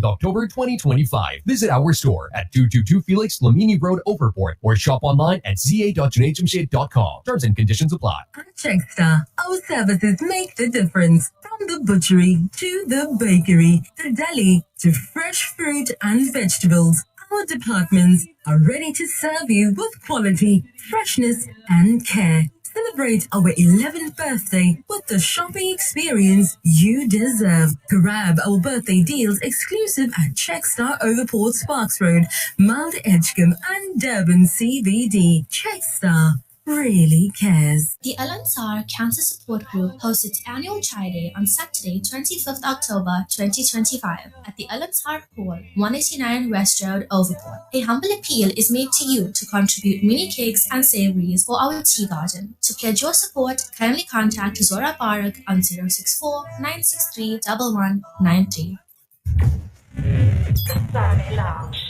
October 2025. Visit our store at 222 Felix Lamini Road, Overport, or shop online at za.junajamshid.com. Terms and conditions apply. Checkstar. Our services make the difference. From the butchery to the bakery, the deli to fresh fruit and vegetables. Our departments are ready to serve you with quality, freshness, and care. Celebrate our 11th birthday with the shopping experience you deserve. Grab our birthday deals exclusive at Checkstar Overport Sparks Road, Mount Edgecombe, and Durban CBD. Checkstar really cares. The Al-Ansar Cancer Support Group hosts its annual Chai Day on Saturday, 25th October 2025 at the Al-Ansar Hall, 189 West Road, Overport. A humble appeal is made to you to contribute mini cakes and savories for our tea garden. To pledge your support, kindly contact Zora Barak on 064-963-1193.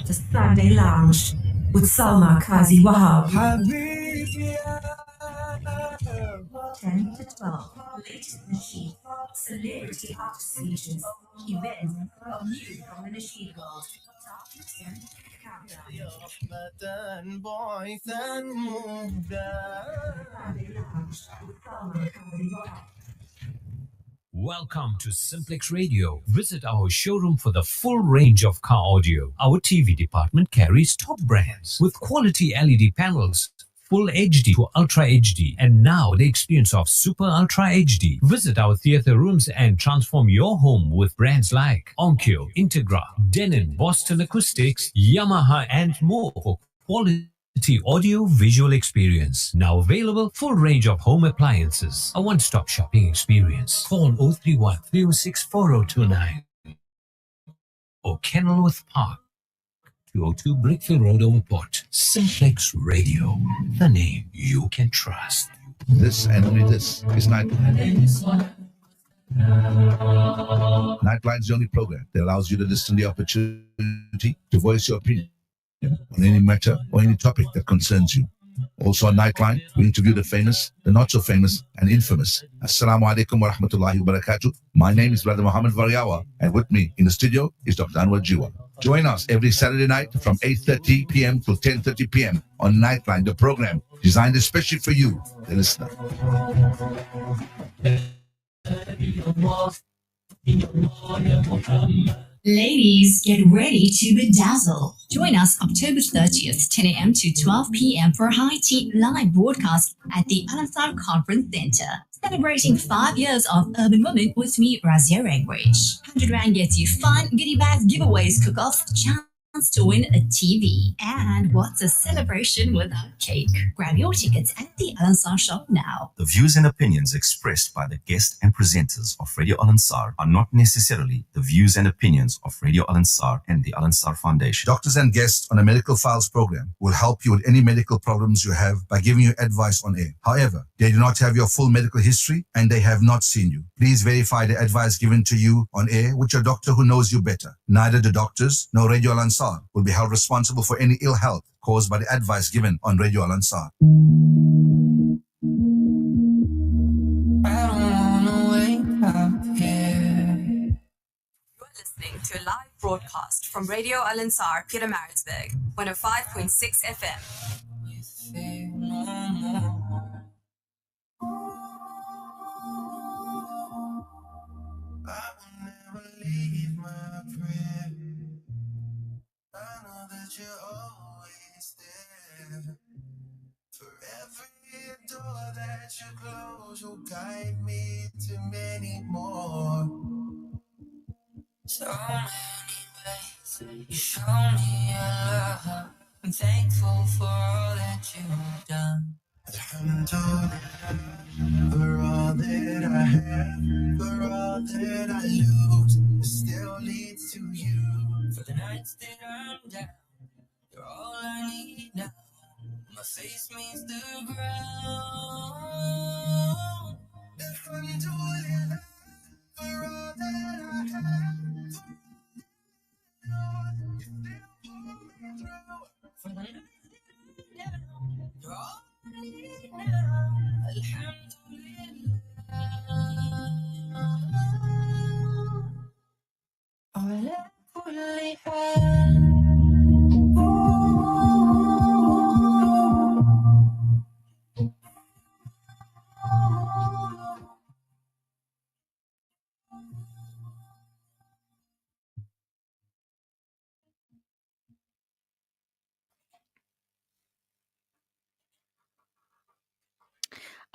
The Sunday Lounge with Salma Kazi Wahab. 10 to 12. Latest Nasheed. Celebrity artist features. Events of new from the Nasheed world. Top 10 countdown. Welcome to Simplex Radio. Visit our showroom for the full range of car audio. Our TV department carries top brands with quality LED panels, full HD to Ultra HD, and now the experience of Super Ultra HD. Visit our theater rooms and transform your home with brands like Onkyo, Integra, Denon, Boston Acoustics, Yamaha, and more for quality audio visual experience. Now available, full range of home appliances. A one-stop shopping experience. Call 031 306 4029 or Kenilworth Park, 202 Brickfield Road, Overport. Simplex Radio, the name you can trust. This and only this is Nightline. Nightline is the only program that allows you to listen to the opportunity to voice your opinion on any matter or any topic that concerns you. Also on Nightline, we interview the famous, the not so famous, and infamous. Assalamu alaikum wa rahmatullahi wa barakatuh. My name is Brother Muhammad Varyawa, and with me in the studio is Dr. Anwar Jiwa. Join us every Saturday night from 8:30 p.m. to 10:30 p.m. on Nightline, the program designed especially for you, the listener. Ladies, get ready to bedazzle. Join us October 30th, 10 a.m. to 12 p.m. for a high tea live broadcast at the Al-Ansar Conference Center. Celebrating 5 years of Urban Women with me, Razia Rangwage. 100 Rand gets you fun, goodie bags, giveaways, cook-offs, chance to win a TV. And what's a celebration without cake? Grab your tickets at the Al-Ansar shop now. The views and opinions expressed by the guests and presenters of Radio Al-Ansar are not necessarily the views and opinions of Radio Al-Ansar and the Al-Ansar Foundation. Doctors and guests on a Medical Files program will help you with any medical problems you have by giving you advice on air. However, they do not have your full medical history and they have not seen you. Please verify the advice given to you on air with your doctor who knows you better. Neither the doctors nor Radio Al-Ansar will be held responsible for any ill health caused by the advice given on Radio Al-Ansar. I don't wanna wake up here. You're listening to a live broadcast from Radio Al-Ansar, Peter Maritzburg, 105.6 FM. With fear no more. I will never leave my prayer. I know that you're always there. For every door that you close, you'll guide me to many more. So many ways you show me your love. I'm thankful for all that you've done. Alhamdulillah, for all that I have, for all that I lose, it still leads to you. For the nights that I'm down, you're all I need now. My face meets the ground. Alhamdulillah, for all that I have, you still pull me through. For the nights that I'm down, you're all I need now. Alhamdulillah.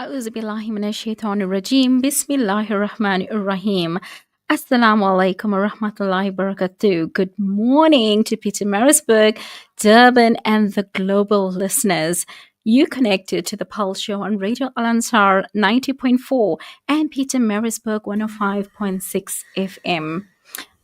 أعوذ بالله من الشيطان الرجيم بسم الله الرحمن الرحيم Assalamu alaikum wa rahmatullahi wa barakatuh. Good morning to Peter Marisburg, Durban, and the global listeners. You connected to the Pulse Show on Radio Al Ansar 90.4 and Peter Marisburg 105.6 FM.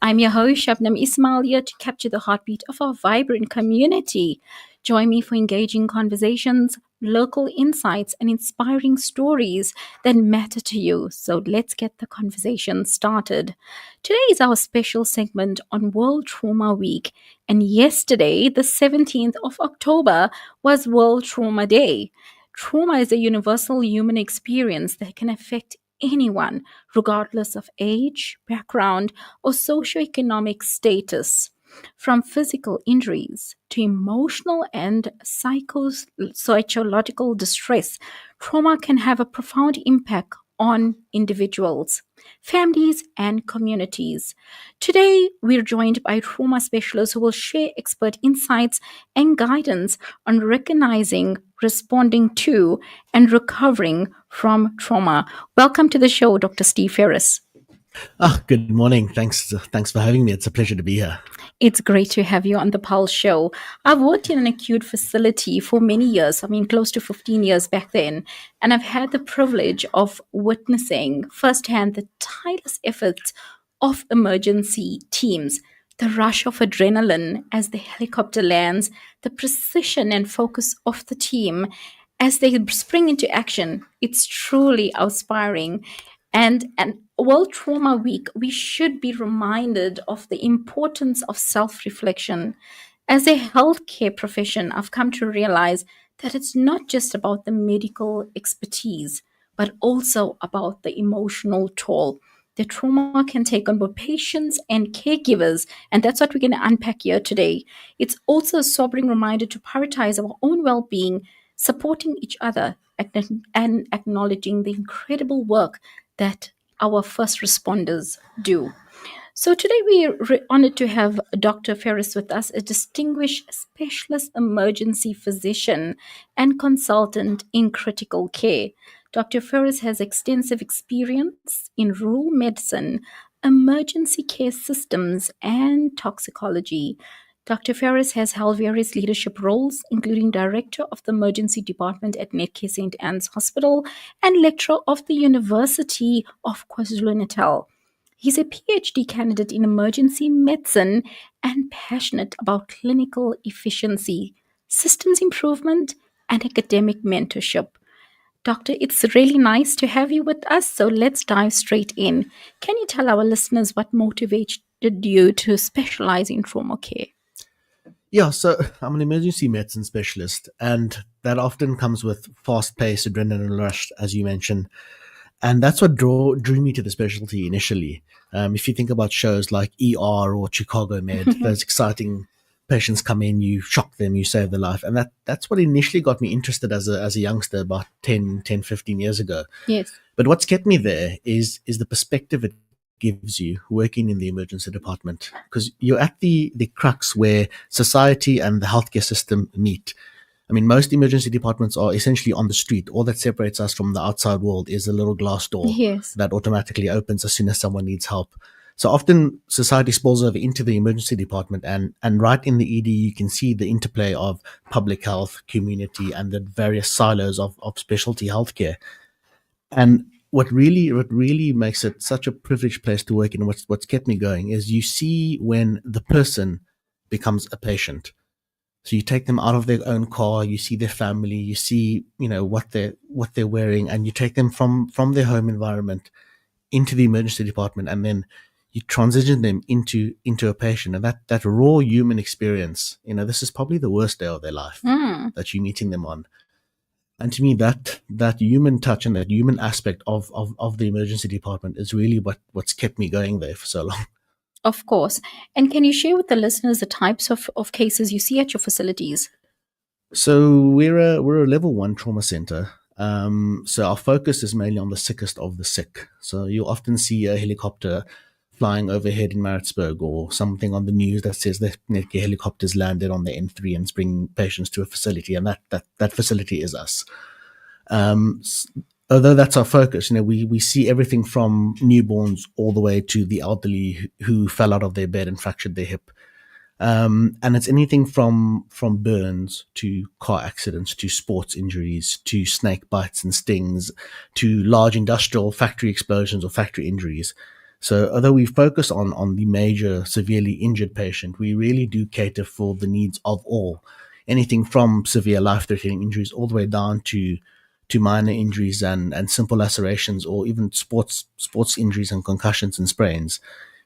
I'm your host, Shubnum Ismail, here to capture the heartbeat of our vibrant community. Join me for engaging conversations, local insights, and inspiring stories that matter to you. So let's get the conversation started. Today is our special segment on World Trauma Week. And yesterday, the 17th of October, was World Trauma Day. Trauma is a universal human experience that can affect anyone, regardless of age, background, or socioeconomic status. From physical injuries to emotional and psychological distress, trauma can have a profound impact on individuals, families, and communities. Today, we're joined by trauma specialists who will share expert insights and guidance on recognizing, responding to, and recovering from trauma. Welcome to the show, Dr. Steve Ferris. Good morning. Thanks for having me. It's a pleasure to be here. It's great to have you on the Pulse Show. I've worked in an acute facility for many years, close to 15 years back then, and I've had the privilege of witnessing firsthand the tireless efforts of emergency teams, the rush of adrenaline as the helicopter lands, the precision and focus of the team as they spring into action. It's truly inspiring. And World Trauma Week, we should be reminded of the importance of self-reflection. As a healthcare profession, I've come to realize that it's not just about the medical expertise, but also about the emotional toll that trauma can take on both patients and caregivers. And that's what we're going to unpack here today. It's also a sobering reminder to prioritize our own well-being, supporting each other, and acknowledging the incredible work that our first responders do. So today we're honored to have Dr. Ferris with us, a distinguished specialist emergency physician and consultant in critical care. Dr. Ferris has extensive experience in rural medicine, emergency care systems, and toxicology. Dr. Ferris has held various leadership roles, including Director of the Emergency Department at Netcare St. Anne's Hospital and Lecturer of the University of KwaZulu-Natal. He's a PhD candidate in emergency medicine and passionate about clinical efficiency, systems improvement, and academic mentorship. Doctor, it's really nice to have you with us, so let's dive straight in. Can you tell our listeners what motivated you to specialize in trauma care? Yeah, so I'm an emergency medicine specialist, and that often comes with fast-paced adrenaline rush, as you mentioned. And that's what drew me to the specialty initially. If you think about shows like ER or Chicago Med, those exciting patients come in, you shock them, you save their life. And that's what initially got me interested as a youngster about 15 years ago. Yes. But what's kept me there is the perspective it gives you working in the emergency department, because you're at the crux where society and the healthcare system meet. I mean, most emergency departments are essentially on the street. All that separates us from the outside world is a little glass door that automatically opens as soon as someone needs help. So often society spills over into the emergency department, and right in the ED, you can see the interplay of public health, community, and the various silos of specialty healthcare. And what really makes it such a privileged place to work in, what's kept me going, is you see when the person becomes a patient. So you take them out of their own car, you see their family, you see, what they're wearing, and you take them from their home environment into the emergency department, and then you transition them into a patient. And that raw human experience, this is probably the worst day of their life that you're meeting them on. And to me, that human touch and that human aspect of the emergency department is really what's kept me going there for so long. Of course. And can you share with the listeners the types of cases you see at your facilities? So we're a level 1 trauma center. So our focus is mainly on the sickest of the sick. So you'll often see a helicopter flying overhead in Maritzburg, or something on the news that says that Netcare helicopters landed on the N3 and is bringing patients to a facility, and that facility is us. Although that's our focus, we see everything from newborns all the way to the elderly who fell out of their bed and fractured their hip. And it's anything from burns to car accidents to sports injuries to snake bites and stings to large industrial factory explosions or factory injuries. So although we focus on the major severely injured patient, we really do cater for the needs of all. Anything from severe life-threatening injuries all the way down to minor injuries and simple lacerations, or even sports injuries and concussions and sprains.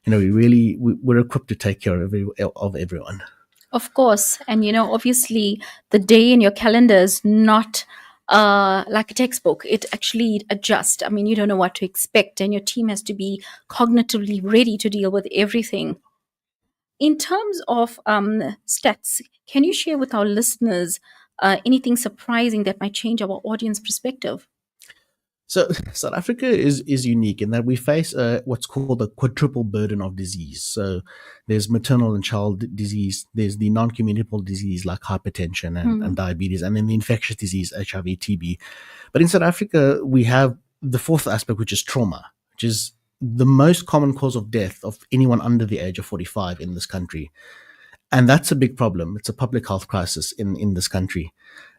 We're equipped to take care of everyone. Of course. And, obviously, the day in your calendar is not like a textbook. It actually adjusts. I mean, you don't know what to expect, and your team has to be cognitively ready to deal with everything. In terms of stats, can you share with our listeners anything surprising that might change our audience perspective? So South Africa is unique in that we face what's called a quadruple burden of disease. So there's maternal and child disease, there's the non-communicable disease like hypertension and diabetes, and then the infectious disease, HIV, TB. But in South Africa, we have the fourth aspect, which is trauma, which is the most common cause of death of anyone under the age of 45 in this country. And that's a big problem. It's a public health crisis in this country.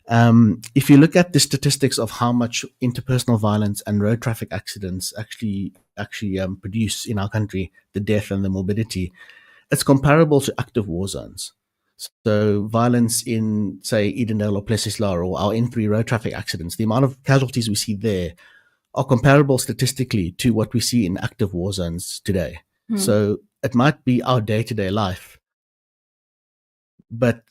If you look at the statistics of how much interpersonal violence and road traffic accidents actually produce in our country, the death and the morbidity, it's comparable to active war zones. So violence in, say, Edendale or Plessis-Lar or our N3 road traffic accidents, the amount of casualties we see there are comparable statistically to what we see in active war zones today. So it might be our day-to-day life, but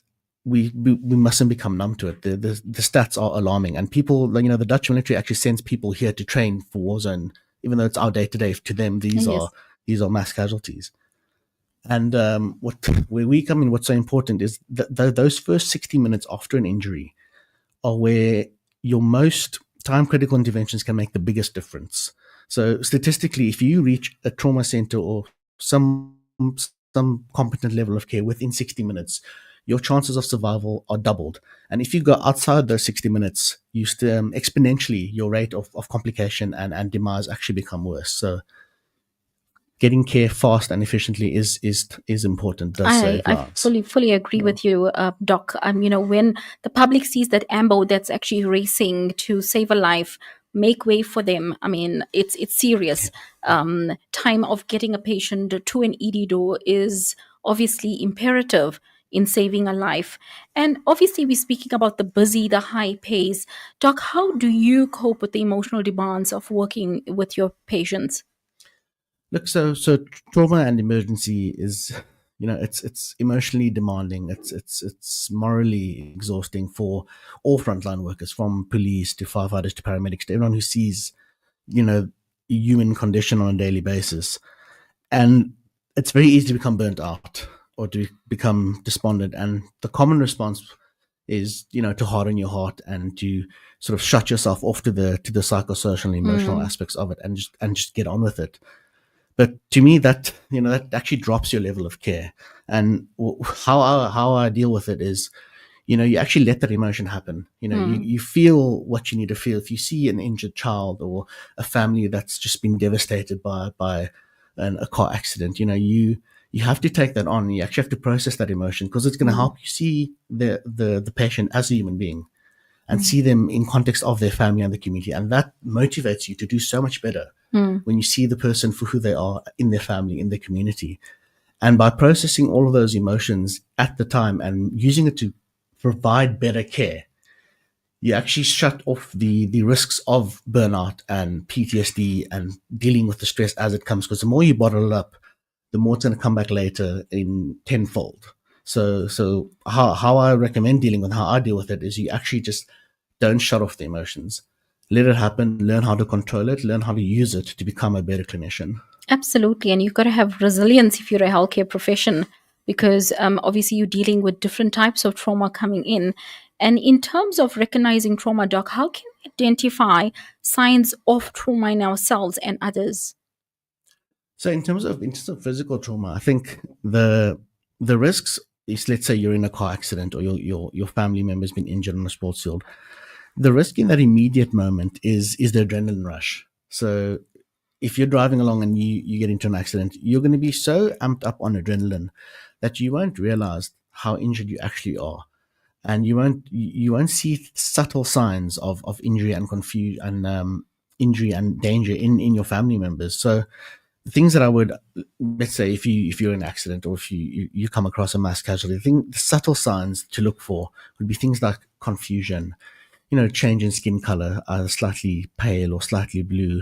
we mustn't become numb to it. The stats are alarming, and people, the Dutch military actually sends people here to train for war zone, even though it's our day to day. To them, these are mass casualties. And where we come in, what's so important is that those first 60 minutes after an injury are where your most time critical interventions can make the biggest difference. So statistically, if you reach a trauma center or some competent level of care within 60 minutes, your chances of survival are doubled. And if you go outside those 60 minutes, you still exponentially your rate of complication and demise actually become worse. So getting care fast and efficiently is important. I fully agree with you, Doc. When the public sees that ambo that's actually racing to save a life, make way for them. I mean, it's serious. Time of getting a patient to an ED door is obviously imperative in saving a life. And obviously, we're speaking about the busy, the high pace. Doc, how do you cope with the emotional demands of working with your patients? Look, so trauma and emergency is, it's emotionally demanding. It's morally exhausting for all frontline workers, from police to firefighters to paramedics to everyone who sees, human condition on a daily basis. And it's very easy to become burnt out or to become despondent. And the common response is, to harden your heart and to sort of shut yourself off to the psychosocial and emotional aspects of it and just get on with it. But to me, that actually drops your level of care. And how I deal with it is, you actually let that emotion happen. You feel what you need to feel. If you see an injured child or a family that's just been devastated by a car accident, you have to take that on. You actually have to process that emotion, because it's going to help you see the patient as a human being and see them in context of their family and the community. And that motivates you to do so much better when you see the person for who they are in their family, in their community. And by processing all of those emotions at the time and using it to provide better care, you actually shut off the risks of burnout and PTSD and dealing with the stress as it comes. Because the more you bottle it up, the more it's going to come back later in tenfold. So how I recommend dealing with, how I deal with it, is you actually just don't shut off the emotions. Let it happen, learn how to control it, learn how to use it to become a better clinician. Absolutely. And you've got to have resilience if you're a healthcare profession, because obviously you're dealing with different types of trauma coming in. And in terms of recognizing trauma, Doc, how can we identify signs of trauma in ourselves and others? So in terms of physical trauma, I think the risks is, let's say you're in a car accident or your family member's been injured on a sports field. The risk in that immediate moment is the adrenaline rush. So if you're driving along and you get into an accident, you're going to be so amped up on adrenaline that you won't realize how injured you actually are, and you won't see subtle signs of injury and confusion and injury and danger in your family members. So the things that I would, let's say, if you're in an accident or if you come across a mass casualty, the subtle signs to look for would be things like confusion, change in skin color, either slightly pale or slightly blue,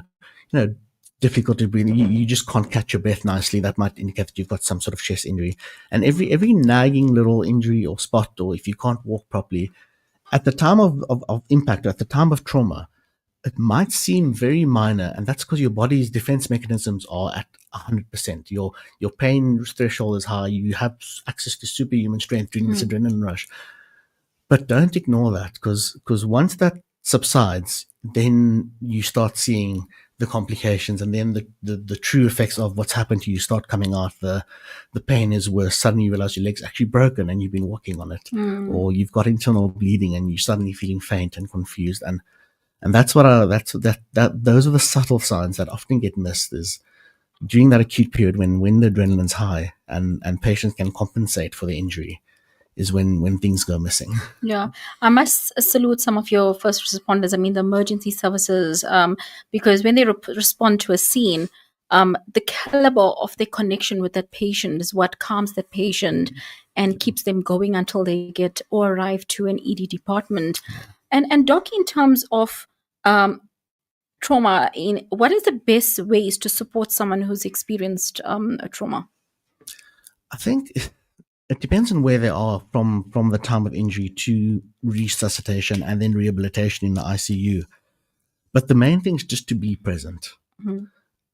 difficulty breathing. You just can't catch your breath nicely. That might indicate that you've got some sort of chest injury. And every nagging little injury or spot, or if you can't walk properly, at the time of impact, at the time of trauma, it might seem very minor, and that's because your body's defense mechanisms are at 100%. Your pain threshold is high. You have access to superhuman strength during this adrenaline rush. But don't ignore that, because once that subsides, then you start seeing the complications, and then the true effects of what's happened to you start coming out. The pain is worse. Suddenly you realize your leg's actually broken and you've been walking on it, or you've got internal bleeding and you're suddenly feeling faint and confused. And that's those are the subtle signs that often get missed, is during that acute period when the adrenaline's high and patients can compensate for the injury, is when things go missing. Yeah, I must salute some of your first responders. I mean, the emergency services, because when they respond to a scene, the caliber of their connection with that patient is what calms that patient and keeps them going until they get or arrive to an ED department. And Doc, in terms of trauma, what is the best ways to support someone who's experienced a trauma? I think it depends on where they are from the time of injury to resuscitation and then rehabilitation in the ICU. But the main thing is just to be present. Mm-hmm.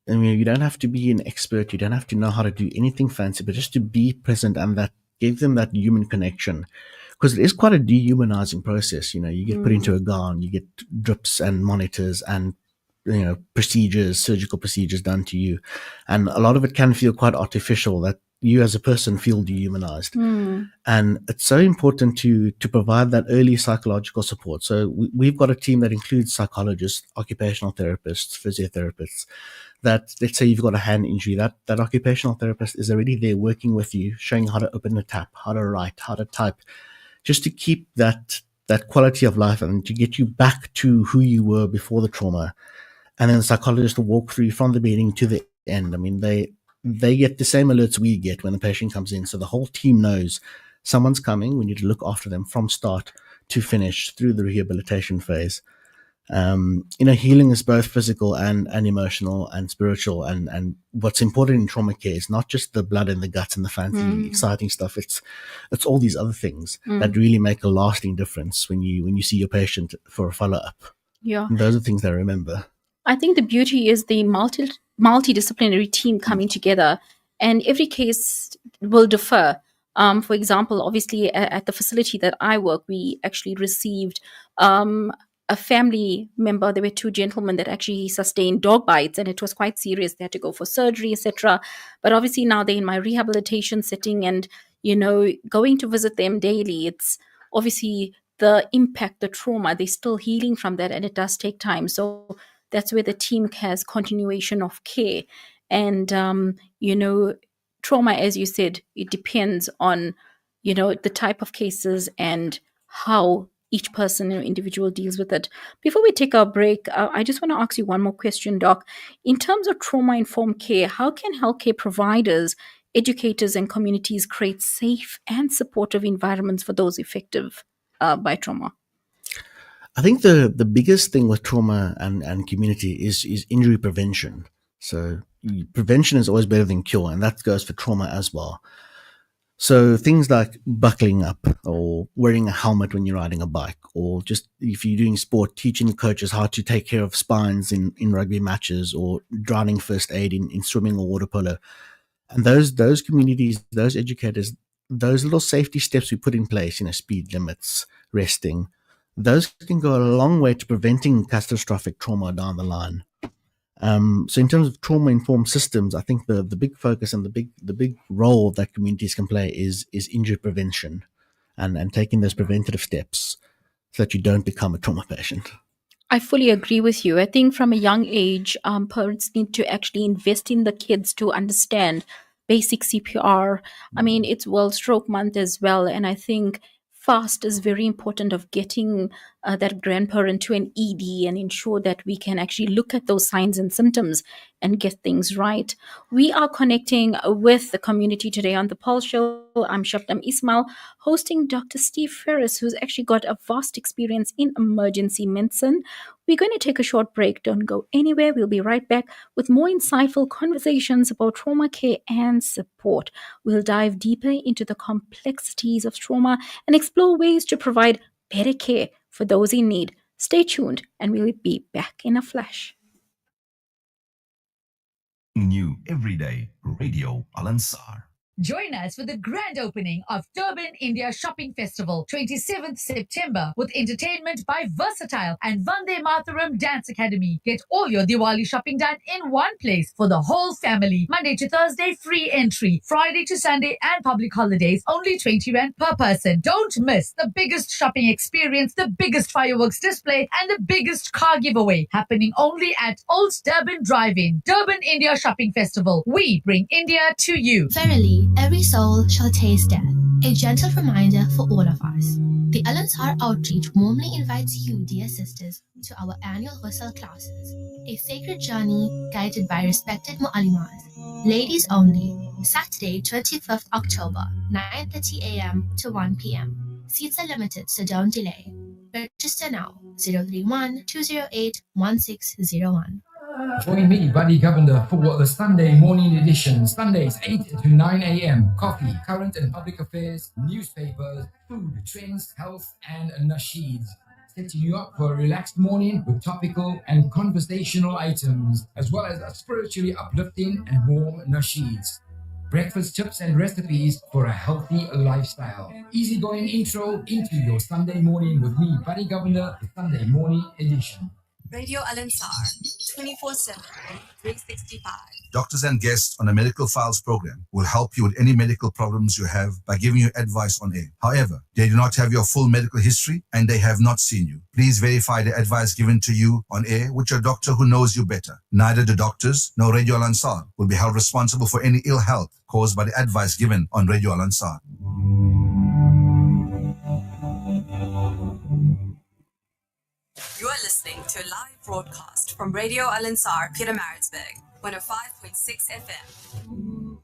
I mean, you don't have to be an expert. You don't have to know how to do anything fancy, but just to be present, and that give them that human connection. Because it is quite a dehumanizing process. You get put into a gown, you get drips and monitors and surgical procedures done to you, and a lot of it can feel quite artificial, that you as a person feel dehumanized. And it's so important to provide that early psychological support. So we've got a team that includes psychologists, occupational therapists, physiotherapists, that, let's say you've got a hand injury, that occupational therapist is already there working with you, showing you how to open a tap, how to write, how to type, just to keep that quality of life and to get you back to who you were before the trauma. And then the psychologist will walk through from the beginning to the end. I mean, they get the same alerts we get when the patient comes in. So the whole team knows someone's coming. We need to look after them from start to finish through the rehabilitation phase. Healing is both physical and emotional and spiritual. And what's important in trauma care is not just the blood and the guts and the fancy, exciting stuff. It's all these other things that really make a lasting difference when you see your patient for a follow-up. Yeah. And those are things they remember. I think the beauty is the multidisciplinary team coming together, and every case will differ. For example, obviously at the facility that I work, we actually received a family member. There were two gentlemen that actually sustained dog bites, and it was quite serious. They had to go for surgery, etc. But obviously now they're in my rehabilitation setting, and going to visit them daily, it's obviously the impact, the trauma, they're still healing from that, and it does take time. So that's where the team has continuation of care. And, trauma, as you said, it depends on, the type of cases and how each person or individual deals with it. Before we take our break, I just want to ask you one more question, Doc. In terms of trauma-informed care, how can healthcare providers, educators, and communities create safe and supportive environments for those affected by trauma? I think the biggest thing with trauma and community is injury prevention. So prevention is always better than cure, and that goes for trauma as well. So things like buckling up or wearing a helmet when you're riding a bike, or just if you're doing sport, teaching coaches how to take care of spines in rugby matches, or drowning first aid in swimming or water polo. And those communities, those educators, those little safety steps we put in place, speed limits, resting, those can go a long way to preventing catastrophic trauma down the line. So in terms of trauma informed systems, I think the big focus and the big role that communities can play is injury prevention, and taking those preventative steps so that you don't become a trauma patient. I fully agree with you. I think from a young age, parents need to actually invest in the kids to understand basic CPR. I mean, it's World Stroke Month as well, and I think fast is very important of getting that grandparent to an ED and ensure that we can actually look at those signs and symptoms and get things right. We are connecting with the community today on the Pulse Show. I'm Shubnum Ismail, hosting Dr. Steve Ferris, who's actually got a vast experience in emergency medicine. We're going to take a short break. Don't go anywhere. We'll be right back with more insightful conversations about trauma care and support. We'll dive deeper into the complexities of trauma and explore ways to provide better care for those in need. Stay tuned, and we'll be back in a flash. New every day, Radio Al-Ansar. Join us for the grand opening of Durban India Shopping Festival, 27th September, with entertainment by Versatile and Vande Mataram Dance Academy. Get all your Diwali shopping done in one place for the whole family. Monday to Thursday, free entry. Friday to Sunday and public holidays, only 20 Rand per person. Don't miss the biggest shopping experience, the biggest fireworks display, and the biggest car giveaway. Happening only at Old Durban Drive-In. Durban India Shopping Festival. We bring India to you. Verily, every soul shall taste death. A gentle reminder for all of us. The Al-Ansar Outreach warmly invites you, dear sisters, to our annual Ghusl classes, a sacred journey guided by respected mu'allimas. Ladies only, Saturday, 25th October, 9:30 a.m. to 1 p.m. Seats are limited, so don't delay. Register now, 031-208-1601. Join me, Buddy Governor, for the Sunday morning edition. Sundays, 8 to 9 a.m. Coffee, current and public affairs, newspapers, food, trends, health, and nasheeds. Setting you up for a relaxed morning with topical and conversational items, as well as spiritually uplifting and warm nasheeds. Breakfast tips and recipes for a healthy lifestyle. Easygoing intro into your Sunday morning with me, Buddy Governor, the Sunday morning edition. Radio Al-Ansar, 24/7, 365. Doctors and guests on a medical files program will help you with any medical problems you have by giving you advice on air. However, they do not have your full medical history and they have not seen you. Please verify the advice given to you on air with your doctor who knows you better. Neither the doctors nor Radio Al-Ansar will be held responsible for any ill health caused by the advice given on Radio Al-Ansar. You are listening to a live broadcast from Radio Al-Ansar, Pietermaritzburg, 105.6 FM.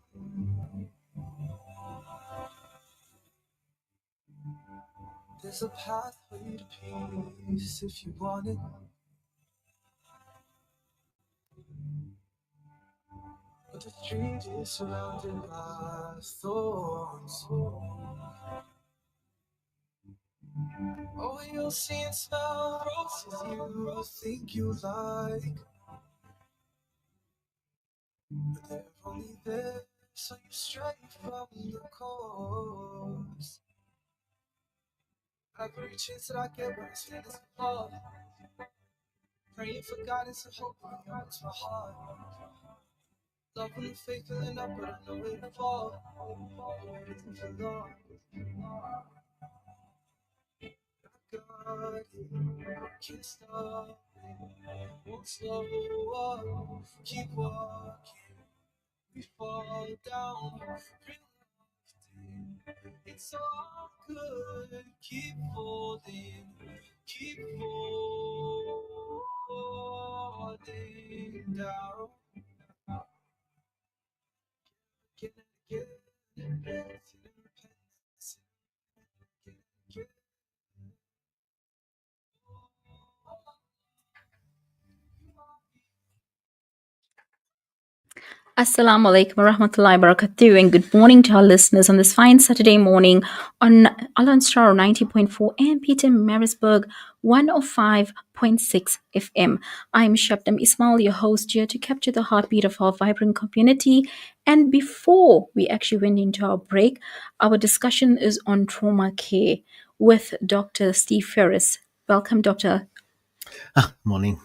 There's a pathway to peace if you want it. But the street is surrounded by thorns. Oh, you'll see and smell roses you think you like, but they're only there so you stray from the course. Every chance that I get when it's feeling fall, praying for guidance and hope when it opens my heart. Love when the faith filling up, but I know where to fall. Waiting for long. God, can't stop, won't slow up, keep walking, we fall down, real it's all good, keep holding, keep falling down, get Assalamu alaikum wa rahmatullahi wa barakatuh, and good morning to our listeners on this fine Saturday morning on Al Star 90.4 and Peter Marisburg 105.6 FM. I'm Shubnum Ismail, your host, here to capture the heartbeat of our vibrant community. And before we actually went into our break, our discussion is on trauma care with Dr. Steve Ferris. Welcome, Doctor. Morning.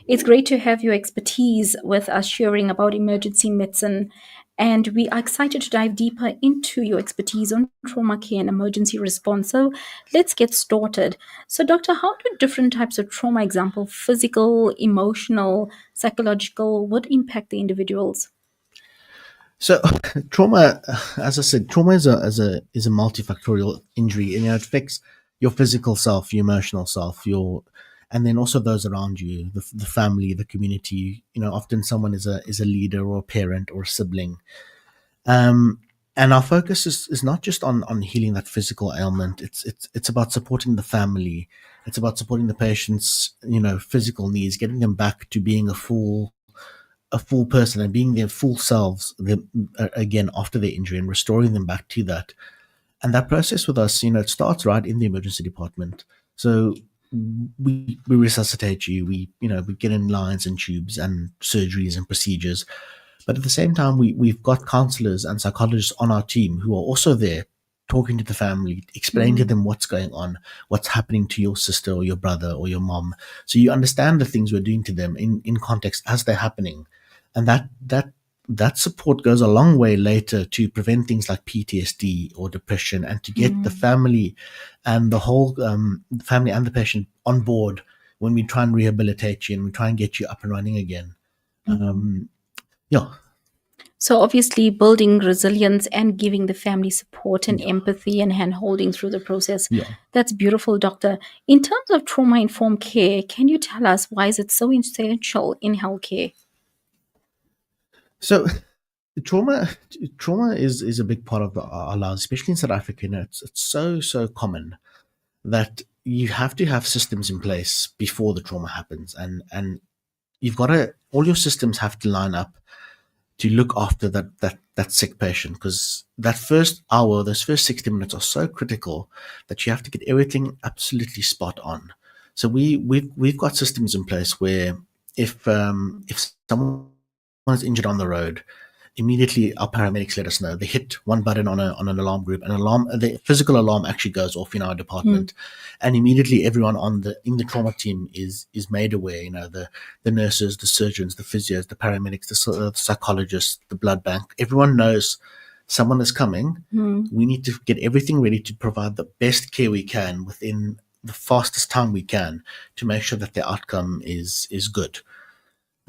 It's great to have your expertise with us sharing about emergency medicine. And we are excited to dive deeper into your expertise on trauma care and emergency response. So let's get started. So, Doctor, how do different types of trauma, example, physical, emotional, psychological, would impact the individuals? So, trauma, as I said, trauma is a multifactorial injury, and it affects your physical self, your emotional self, and then also those around you, the family, the community. Often someone is a leader or a parent or a sibling. And our focus is not just on healing that physical ailment. It's about supporting the family. It's about supporting the patient's physical needs, getting them back to being a full person and being their full selves again after their injury, and restoring them back to that. And that process with us, it starts right in the emergency department. So we resuscitate you. We get in lines and tubes and surgeries and procedures. But at the same time, we've got counselors and psychologists on our team who are also there talking to the family, explaining to them what's going on, what's happening to your sister or your brother or your mom. So you understand the things we're doing to them in context as they're happening. And that support goes a long way later to prevent things like PTSD or depression, and to get the family and the whole family and the patient on board when we try and rehabilitate you and we try and get you up and running again. Yeah. So obviously building resilience and giving the family support and empathy and hand-holding through the process. Yeah. That's beautiful, Doctor. In terms of trauma-informed care, can you tell us why is it so essential in healthcare? So trauma is a big part of our lives, especially in South Africa. It's so common that you have to have systems in place before the trauma happens, and you've got to, all your systems have to line up to look after that sick patient, because that first hour, those first 60 minutes are so critical that you have to get everything absolutely spot on. So we've got systems in place where if someone is injured on the road, immediately our paramedics let us know. They hit one button on an alarm group, the physical alarm actually goes off in our department, and immediately everyone in the trauma team is made aware. The nurses, the surgeons, the physios, the paramedics, the psychologists, the blood bank. Everyone knows someone is coming. We need to get everything ready to provide the best care we can within the fastest time we can to make sure that the outcome is good.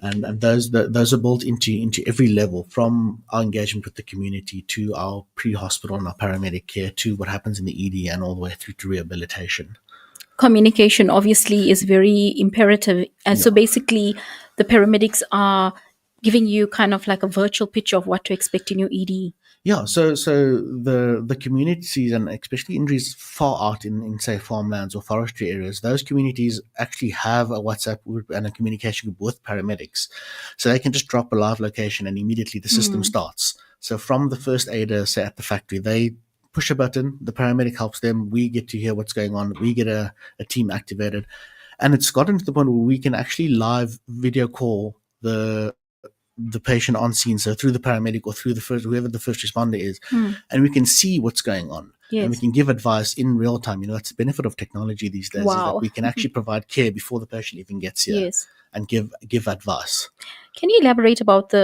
And those are built into every level, from our engagement with the community to our pre-hospital and our paramedic care to what happens in the ED and all the way through to rehabilitation. Communication obviously is very imperative. And so basically the paramedics are giving you kind of like a virtual picture of what to expect in your ED. Yeah, so the communities, and especially injuries far out in say farmlands or forestry areas, those communities actually have a WhatsApp group and a communication group with paramedics, so they can just drop a live location and immediately the system starts. So from the first aider, say at the factory, they push a button, the paramedic helps them, we get to hear what's going on, we get a team activated, and it's gotten to the point where we can actually live video call the patient on scene, so through the paramedic or through whoever the first responder is, and we can see what's going on. And we can give advice in real time. That's the benefit of technology these days, is that we can actually provide care before the patient even gets here, and give advice. Can you elaborate about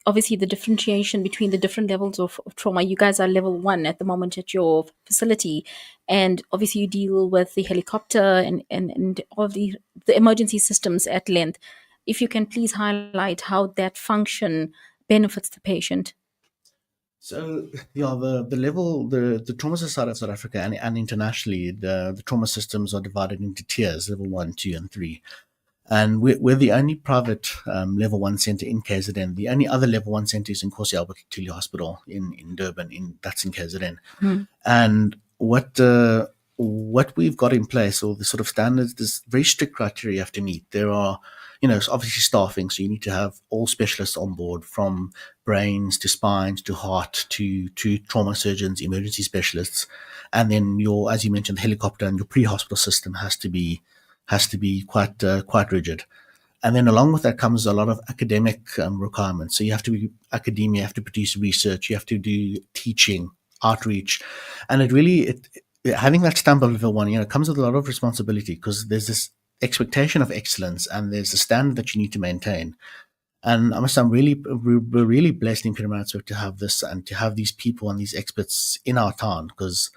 obviously the differentiation between the different levels of trauma? You guys are level 1 at the moment at your facility, and obviously you deal with the helicopter and all the emergency systems at length. If you can please highlight how that function benefits the patient. So the level, the Trauma Society of South Africa and internationally, the trauma systems are divided into tiers: level 1, 2, and 3. And we're the only private level 1 center in KZN. The only other level 1 center is in Nkosi Albert Luthuli Hospital in Durban. That's in KZN. And what we've got in place, or the sort of standards, there's very strict criteria you have to meet. There are it's obviously staffing. So you need to have all specialists on board, from brains to spines to heart to trauma surgeons, emergency specialists. And then as you mentioned, the helicopter and your pre-hospital system has to be quite rigid. And then along with that comes a lot of academic requirements. So you have to be academia, you have to produce research, you have to do teaching, outreach. And having that stamp of level 1, comes with a lot of responsibility, because there's this expectation of excellence and there's a standard that you need to maintain. And I must say, we're really blessed in Pietermaritzburg to have this and to have these people and these experts in our town, because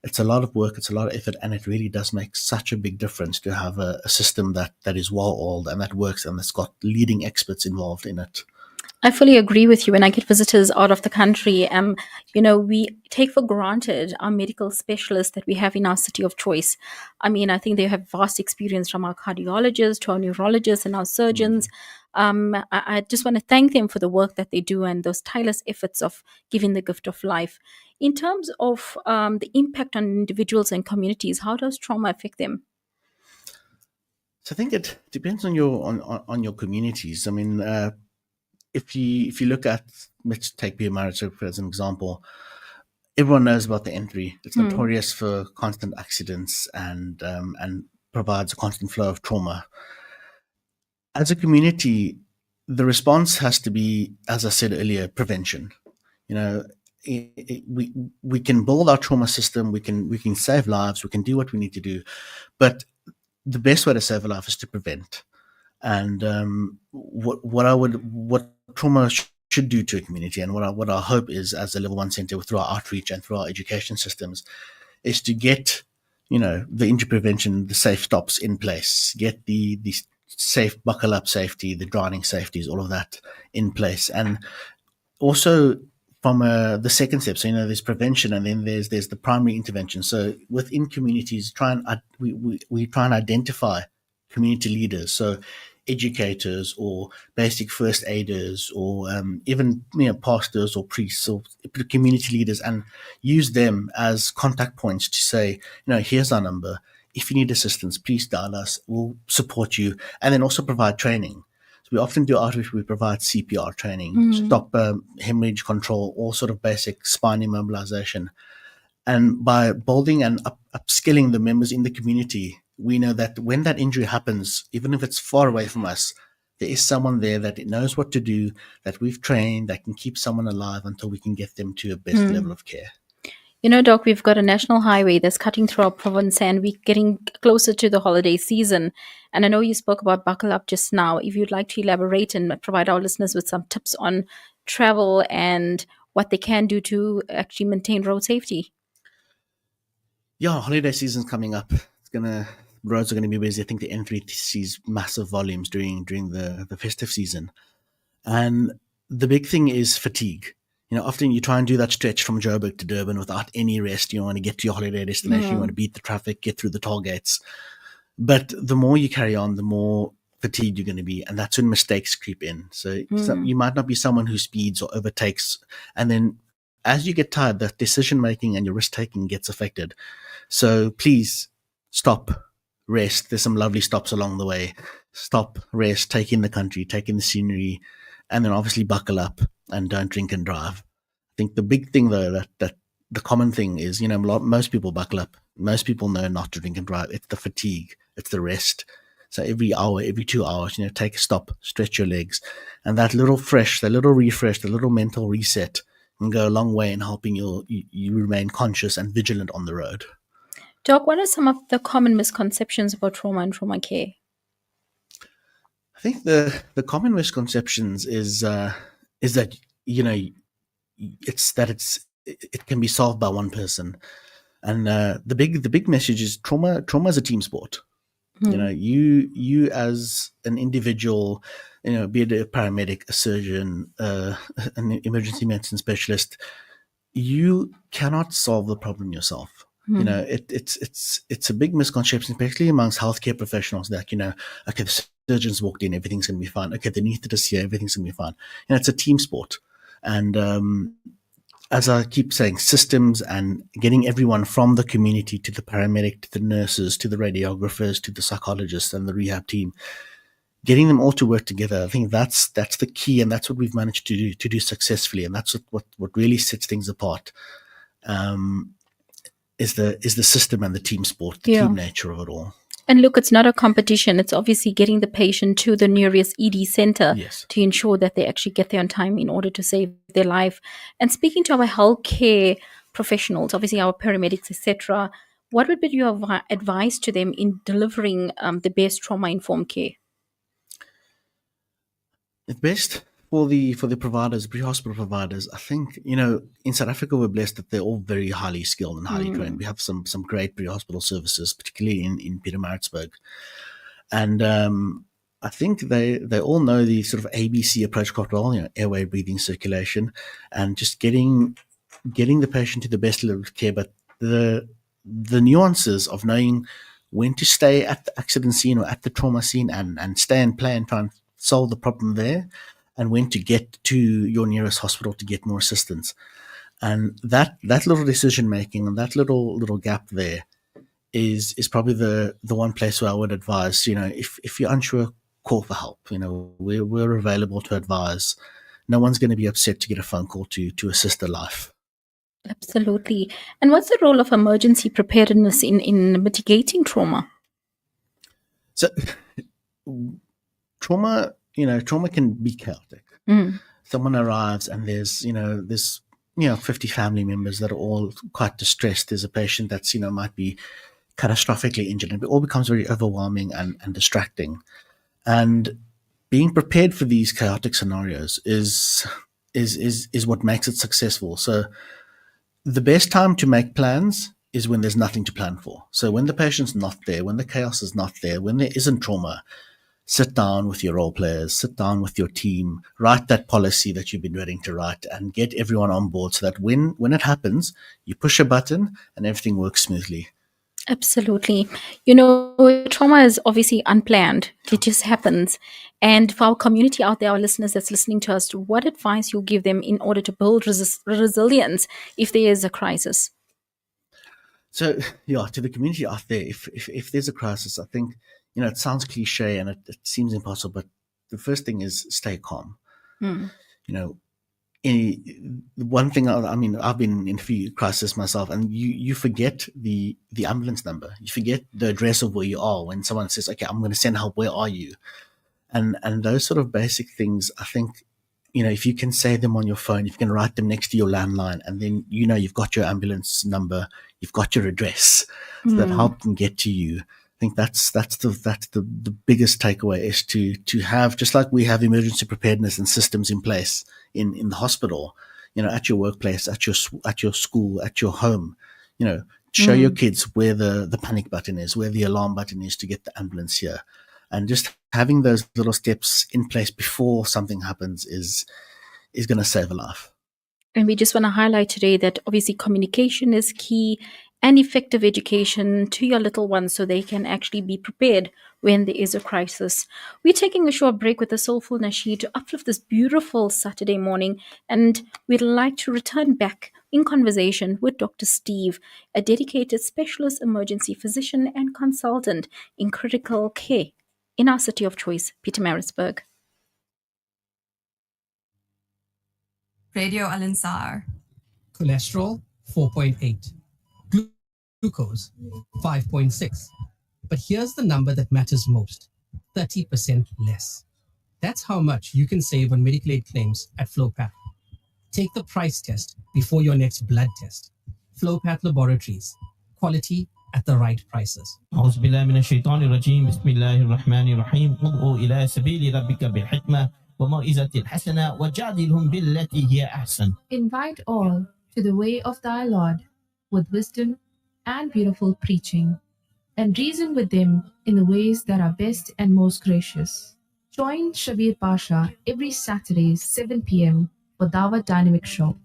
it's a lot of work, it's a lot of effort, and it really does make such a big difference to have a system that is well-oiled and that works and that's got leading experts involved in it. I fully agree with you. When I get visitors out of the country, we take for granted our medical specialists that we have in our city of choice. I mean, I think they have vast experience, from our cardiologists to our neurologists and our surgeons. I just want to thank them for the work that they do and those tireless efforts of giving the gift of life. In terms of the impact on individuals and communities, how does trauma affect them? So I think it depends on your communities. I mean, if you look at, let's take Pietermaritzburg as an example, everyone knows about the N3. It's notorious for constant accidents and provides a constant flow of trauma. As a community, the response has to be, as I said earlier, prevention. We can build our trauma system, we can save lives, we can do what we need to do, but the best way to save a life is to prevent. And what trauma should do to a community, and what our hope is as a level 1 center through our outreach and through our education systems, is to get the injury prevention, the safe stops in place, get the safe buckle up safety, the drowning safeties, all of that in place. And also from the second step, so there's prevention, and then there's the primary intervention. So within communities, we try and identify community leaders, so educators or basic first aiders, or even pastors or priests or community leaders, and use them as contact points to say, here's our number. If you need assistance, please dial us. We'll support you, and then also provide training. So we often do outreach. We provide CPR training, stop hemorrhage control, all sort of basic spine immobilization. And by building and upskilling the members in the community, we know that when that injury happens, even if it's far away from us, there is someone there that knows what to do, that we've trained, that can keep someone alive until we can get them to a best level of care. Doc, we've got a national highway that's cutting through our province, and we're getting closer to the holiday season. And I know you spoke about buckle up just now. If you'd like to elaborate and provide our listeners with some tips on travel and what they can do to actually maintain road safety. Yeah, holiday season's coming up. Roads are going to be busy. I think the N3 sees massive volumes during the festive season. And the big thing is fatigue. Often you try and do that stretch from Joburg to Durban without any rest. You want to get to your holiday destination. You want to beat the traffic, get through the toll gates. But the more you carry on, the more fatigued you're going to be. And that's when mistakes creep in. So you might not be someone who speeds or overtakes. And then as you get tired, the decision-making and your risk-taking gets affected. So please stop, rest. There's some lovely stops along the way. Stop, rest, take in the country, take in the scenery, and then obviously buckle up and don't drink and drive. I think the big thing, though, that the common thing is, most people buckle up. Most people know not to drink and drive. It's the fatigue. It's the rest. So every hour, every 2 hours, take a stop, stretch your legs. And that little refresh, the little mental reset can go a long way in helping you remain conscious and vigilant on the road. Doc, what are some of the common misconceptions about trauma and trauma care? I think the common misconceptions is that it can be solved by one person, and the big message is trauma is a team sport. You as an individual, be it a paramedic, a surgeon, an emergency medicine specialist, you cannot solve the problem yourself. It's a big misconception, especially amongst healthcare professionals, that okay, the surgeon's walked in, everything's going to be fine. Okay, the anesthetist here, everything's going to be fine. It's a team sport, and as I keep saying, systems and getting everyone from the community to the paramedic, to the nurses, to the radiographers, to the psychologists and the rehab team, getting them all to work together, I think that's the key, and that's what we've managed to do successfully, and that's what really sets things apart. Is the system and the team sport, the team nature of it all. And look, it's not a competition. It's obviously getting the patient to the nearest ED center to ensure that they actually get there on time in order to save their life. And speaking to our healthcare professionals, obviously our paramedics, etc., what would be your advice to them in delivering the best trauma-informed care? The best for the providers, pre-hospital providers, I think, in South Africa we're blessed that they're all very highly skilled and highly trained. We have some great pre-hospital services, particularly in Pietermaritzburg. And I think they all know the sort of ABC approach quite well, airway, breathing, circulation, and just getting the patient to the best level of care. But the nuances of knowing when to stay at the accident scene or at the trauma scene and stay and play and try and solve the problem there, and when to get to your nearest hospital to get more assistance. And that little decision making and that little gap there is probably the one place where I would advise, if you're unsure, call for help. We're available to advise. No one's going to be upset to get a phone call to assist a life. Absolutely. And what's the role of emergency preparedness in mitigating trauma? So trauma can be chaotic. Someone arrives and there's 50 family members that are all quite distressed. There's a patient that's, might be catastrophically injured, and it all becomes very overwhelming and distracting. And being prepared for these chaotic scenarios is what makes it successful. So the best time to make plans is when there's nothing to plan for. So when the patient's not there, when the chaos is not there, when there isn't trauma, sit down with your role players, sit down with your team, write that policy that you've been waiting to write, and get everyone on board so that when it happens, you push a button and everything works smoothly. Absolutely. Trauma is obviously unplanned. It just happens. And for our community out there, our listeners that's listening to us, what advice you'll give them in order to build resilience if there is a crisis? So, to the community out there, if there's a crisis, I think, it sounds cliche and it seems impossible, but the first thing is stay calm. One thing, I've been in a few crises myself, and you forget the ambulance number. You forget the address of where you are when someone says, okay, I'm going to send help, where are you? And those sort of basic things, I think, if you can say them on your phone, if you can write them next to your landline, and then, you've got your ambulance number, you've got your address, so that help can get to you. I think that's the biggest takeaway, is to have, just like we have emergency preparedness and systems in place in the hospital, at your workplace, at your school, at your home, show your kids where the panic button is, where the alarm button is to get the ambulance here. And just having those little steps in place before something happens is going to save a life. And we just want to highlight today that obviously communication is key, and effective education to your little ones so they can actually be prepared when there is a crisis. We're taking a short break with a soulful nasheed to uplift this beautiful Saturday morning, and we'd like to return back in conversation with Dr. Steve, a dedicated specialist emergency physician and consultant in critical care in our city of choice, Pietermaritzburg. Radio Al-Ansar. Cholesterol, 4.8. Glucose, 5.6. But here's the number that matters most, 30% less. That's how much you can save on medical aid claims at FlowPath. Take the price test before your next blood test. FlowPath Laboratories. Quality at the right prices. أعوذ بالله من الشيطان الرجيم بسم الله الرحمن الرحيم ادعو إلى سبيل ربك بالحكمة وموعظة الحسنة وجادلهم بالتي هي أحسن. Invite all to the way of thy Lord with wisdom and beautiful preaching, and reason with them in the ways that are best and most gracious. Join Shabir Pasha every Saturday 7 p.m. for Dawah Dynamic Show.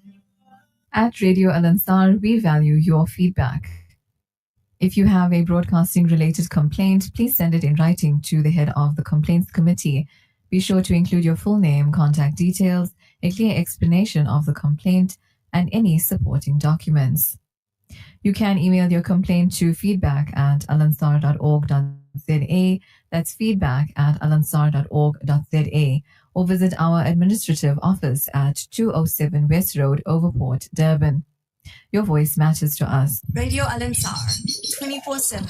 At Radio Al-Ansar, we value your feedback. If you have a broadcasting related complaint, please send it in writing to the head of the Complaints Committee. Be sure to include your full name, contact details, a clear explanation of the complaint, and any supporting documents. You can email your complaint to feedback@alansar.org.za That's feedback@alansar.org.za, or visit our administrative office at 207 West Road, Overport, Durban. Your voice matters to us. Radio Alansar, 24/7,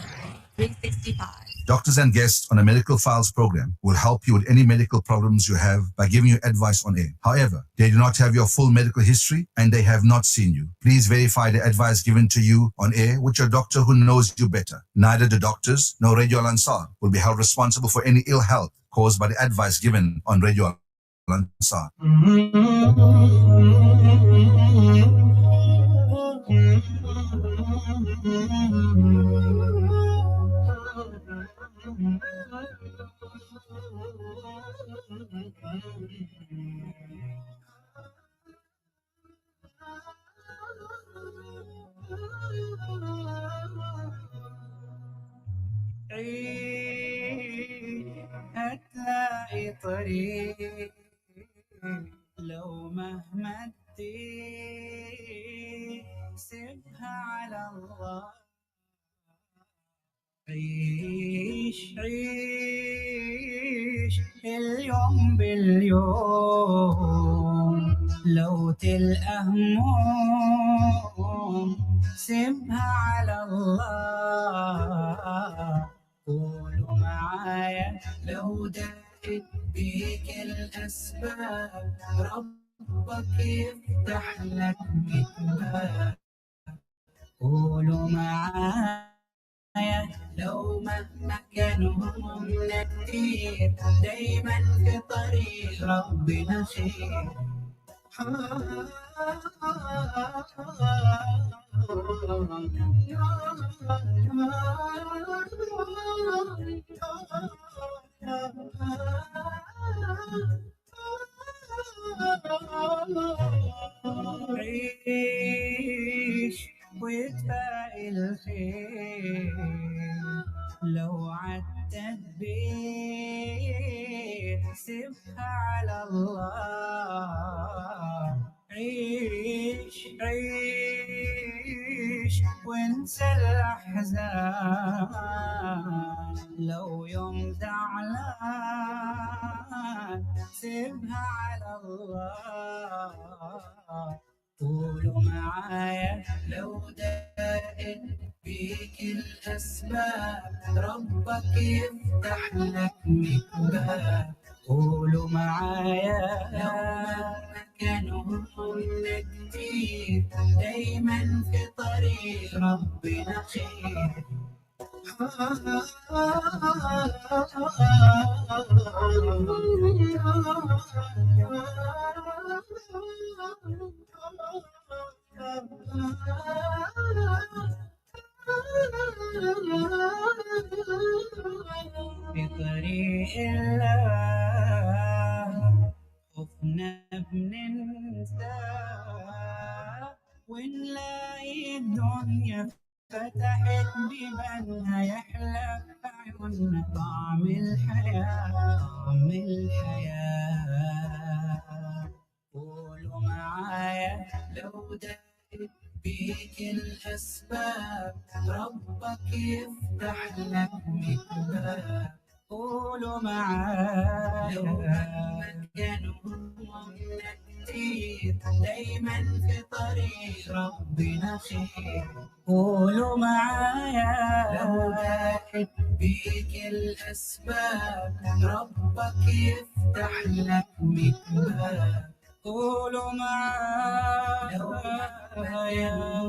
365. Doctors and guests on a medical files program will help you with any medical problems you have by giving you advice on air. However, they do not have your full medical history and they have not seen you. Please verify the advice given to you on air with your doctor who knows you better. Neither the doctors nor Radio Al-Ansar will be held responsible for any ill health caused by the advice given on Radio Al-Ansar. هتلاقي طريق لو مهما تضيق سيبها على الله. عيش عيش اليوم باليوم، لو تلقى هموم سيبها على الله. قولوا معايا لو دقت بيك الأسباب ربك يفتح لك باب. قولوا معايا لو مهما كانوا همنا كتير دايما في طريق ربنا خير. عيش وادفع الخير لو عدت بيت سيبها على الله. عيش عيش وانسى الأحزان، لو يوم زعلان سيبها على الله. قولوا معايا لو دقت بيك الأسباب ربك يفتح لك باب. قولوا معايا لو مهما كانوا همنا كتير دايما في طريق ربنا خير. في طريق الله خوفنا بننسى ونلاقي الدنيا فتحت بيبانها يحلى في عيوننا طعم الحياة طعم الحياة. قولوا معايا لو دقت بيك الأسباب ربك يفتح لك باب. قولوا معايا لو مهما كانوا همنا كتير دايما في طريق ربنا خير. قولوا معايا لو دقت بيك الأسباب ربك يفتح لك باب. قولوا معايا لو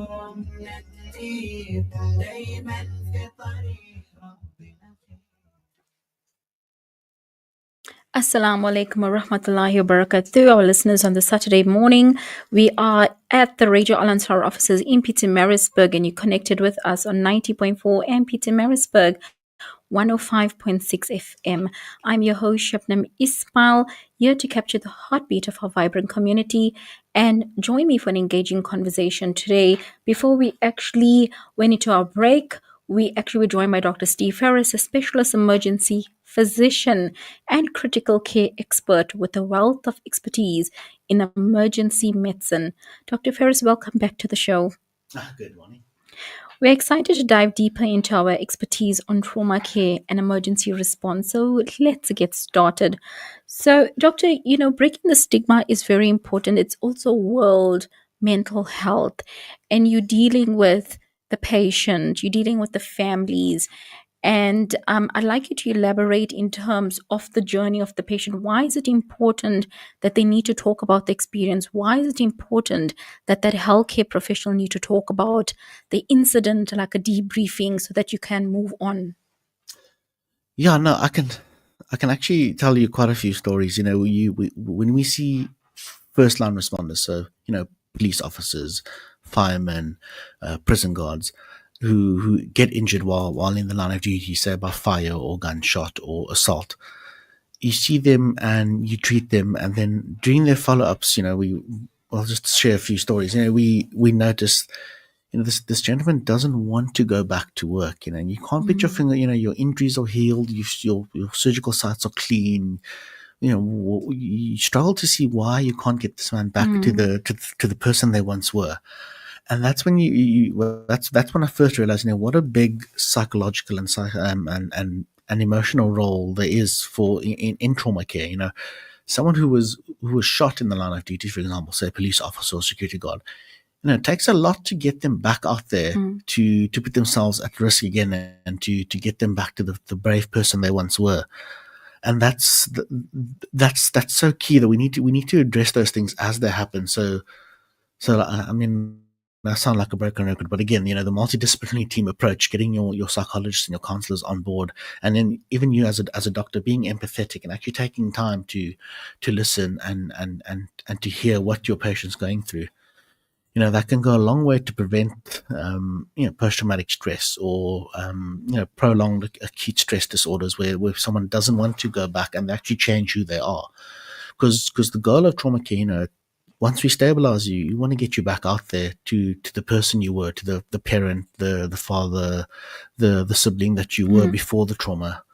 مهما كتير دايما في طريق ربنا خير. Assalamu alaikum wa rahmatullahi wa barakatuh. Our listeners, on the Saturday morning, we are at the Radio Al-Ansar offices in Peter Marisburg, and you connected with us on 90.4 and Peter Marisburg 105.6 FM. I'm your host, Shubnum Ismail, here to capture the heartbeat of our vibrant community. And join me for an engaging conversation today. Before we actually went into our break, we actually were joined by Dr. Steve Ferris, a specialist emergency physician and critical care expert with a wealth of expertise in emergency medicine. Dr. Ferris, welcome back to the show. Good morning. We're excited to dive deeper into our expertise on trauma care and emergency response. So let's get started. So, Doctor, breaking the stigma is very important. It's also World Mental Health, and you're dealing with the patient, you're dealing with the families. And I'd like you to elaborate in terms of the journey of the patient. Why is it important that they need to talk about the experience? Why is it important that that healthcare professional need to talk about the incident, like a debriefing, so that you can move on? Yeah, no, I can actually tell you quite a few stories. When we see first line responders, so police officers, firemen, prison guards, who get injured while in the line of duty, say by fire or gunshot or assault. You see them and you treat them, and then during their follow ups, I'll just share a few stories. We noticed this gentleman doesn't want to go back to work, and you can't put your finger, your injuries are healed, your surgical sites are clean. You struggle to see why you can't get this man back to the person they once were. And that's when that's when I first realized, what a big psychological and emotional role there is for in trauma care. Someone who was shot in the line of duty, for example, say a police officer or security guard, it takes a lot to get them back out there to put themselves at risk again, and to get them back to the brave person they once were. And that's so key that we need to address those things as they happen. So I mean, I sound like a broken record, but again, the multidisciplinary team approach, getting your psychologists and your counselors on board, and then even you as a doctor being empathetic and actually taking time to listen and to hear what your patient's going through. That can go a long way to prevent, post-traumatic stress or, prolonged acute stress disorders where someone doesn't want to go back and actually change who they are. Because the goal of trauma care, once we stabilize you, you want to get you back out there to the person you were, to the parent, the father, the sibling that you were before the trauma.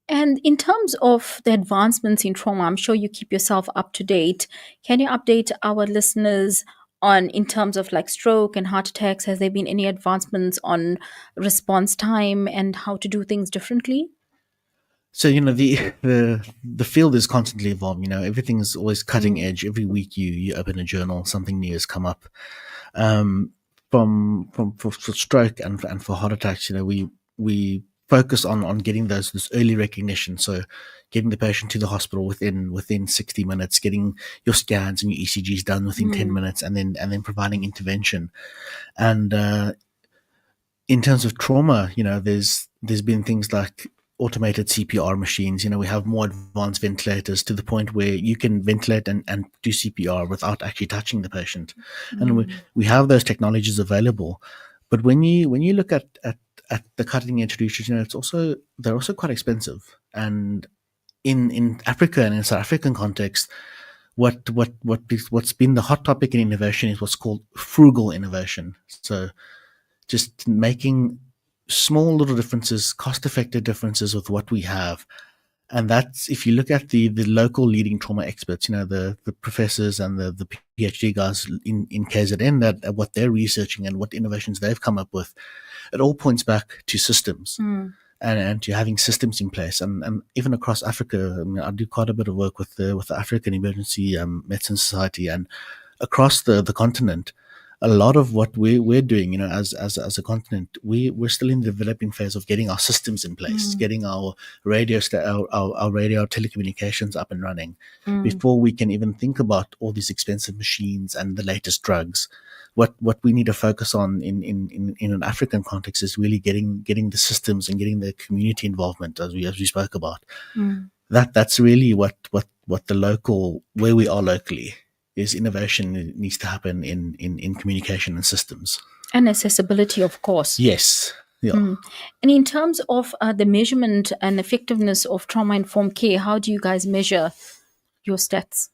And in terms of the advancements in trauma, I'm sure you keep yourself up to date. Can you update our listeners on, in terms of like stroke and heart attacks, has there been any advancements on response time and how to do things differently? So the field is constantly evolving. Everything's always cutting edge. Every week you open a journal, something new has come up. For stroke and for heart attacks, we focus on getting this early recognition. So getting the patient to the hospital within 60 minutes, getting your scans and your ECGs done within 10 minutes, and then providing intervention. And in terms of trauma, there's been things like automated CPR machines. We have more advanced ventilators to the point where you can ventilate and do CPR without actually touching the patient. And we have those technologies available. But when you look at the cutting edge research, they're also quite expensive. And in Africa and in South African context, what's been the hot topic in innovation is what's called frugal innovation. So just making small little differences, cost-effective differences with what we have. And that's, if you look at the local leading trauma experts, the professors and the PhD guys in KZN, that what they're researching and what innovations they've come up with, it all points back to systems and to having systems in place. And even across Africa, I do quite a bit of work with the African Emergency Medicine Society, and across the continent, a lot of what we're doing, as a continent, we're still in the developing phase of getting our systems in place, getting our radio telecommunications up and running before we can even think about all these expensive machines and the latest drugs. What we need to focus on in an African context is really getting the systems and getting the community involvement, as we spoke about. That's really what the local, where we are locally, is innovation needs to happen in communication and systems. And accessibility, of course. Yes. Yeah. And in terms of the measurement and effectiveness of trauma-informed care, how do you guys measure your stats?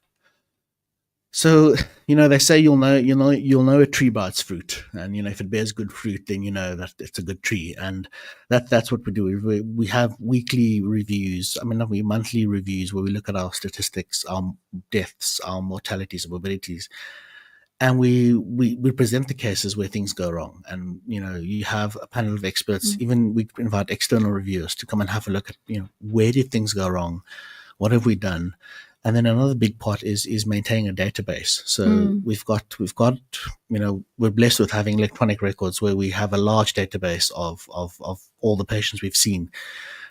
So, they say you'll know a tree by its fruit, and if it bears good fruit, then that it's a good tree, and that's what we do. We have weekly reviews. Monthly reviews where we look at our statistics, our deaths, our mortalities, our morbidities, and we present the cases where things go wrong, and you have a panel of experts. Even we invite external reviewers to come and have a look at where did things go wrong, what have we done. And then another big part is maintaining a database. So we've got we're blessed with having electronic records where we have a large database of all the patients we've seen.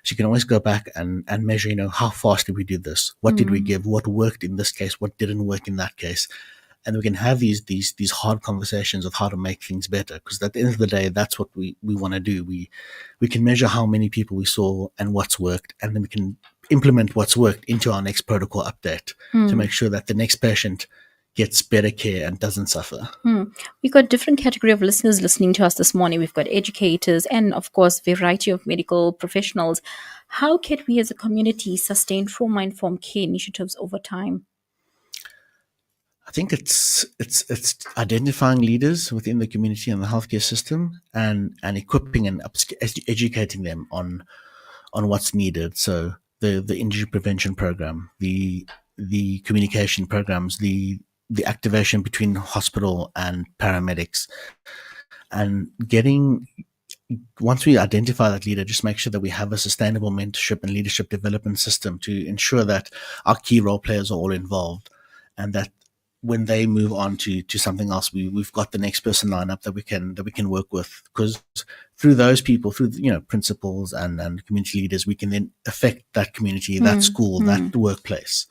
So you can always go back and measure, how fast did we do this? What did we give? What worked in this case? What didn't work in that case? And we can have these hard conversations of how to make things better. Because at the end of the day, that's what we want to do. We can measure how many people we saw and what's worked, and then we can implement what's worked into our next protocol update to make sure that the next patient gets better care and doesn't suffer. We've got different category of listeners listening to us this morning. We've got educators and, of course, variety of medical professionals. How can we as a community sustain trauma-informed care initiatives over time? I think it's identifying leaders within the community and the healthcare system, and equipping and educating them on what's needed. So the injury prevention program, the communication programs, the activation between hospital and paramedics, and once we identify that leader, just make sure that we have a sustainable mentorship and leadership development system to ensure that our key role players are all involved, and that when they move on to something else, we've got the next person lined up that we can work with. Because through those people, through principals and community leaders, we can then affect that community, that school, that workplace.